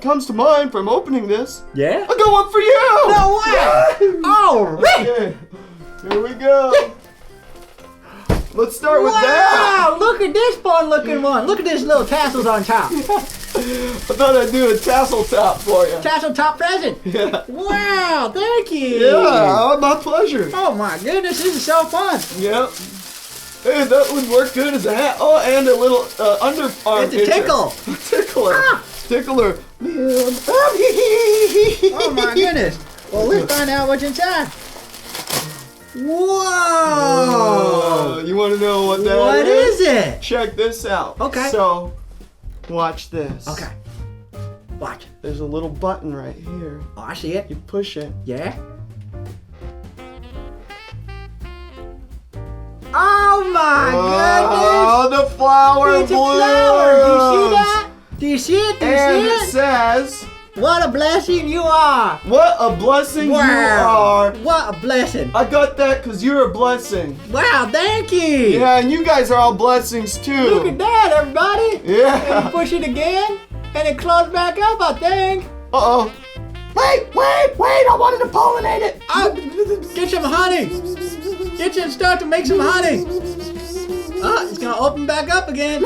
comes to mind from opening this, Yeah? I got one for you! No way! All right! Okay, here we go. Let's start with Wow! that. Look at this fun looking one. Look at these little tassels on top. I thought I'd do a tassel top for you. Tassel top present. Yeah. Wow, thank you. Yeah, my pleasure. Oh my goodness, this is so fun. Yep. Hey, that would work good as a hat. Oh, and a little underarm. It's a tickle. Tickler. Ah. Tickler. Oh my goodness. Well, let's find out what's inside. Whoa! You want to know what that is? What is it? Check this out. Okay. So, watch this. Okay. Watch. There's a little button right here. Oh, I see it. You push it. Yeah. Oh my Oh, the flower goodness! It's a blooms. flower. Do you see that? Do you see it? Do you And see it it? says, What a blessing you are. "What a blessing you are." What a blessing. I got that because you're a blessing. Wow, thank you. Yeah, and you guys are all blessings too. Look at that, everybody. And Yeah. you push it again, and it closes back up, I think. Uh-oh. Wait, I wanted to pollinate it. Get some honey. Get some stuff to make some honey. It's gonna open back up again.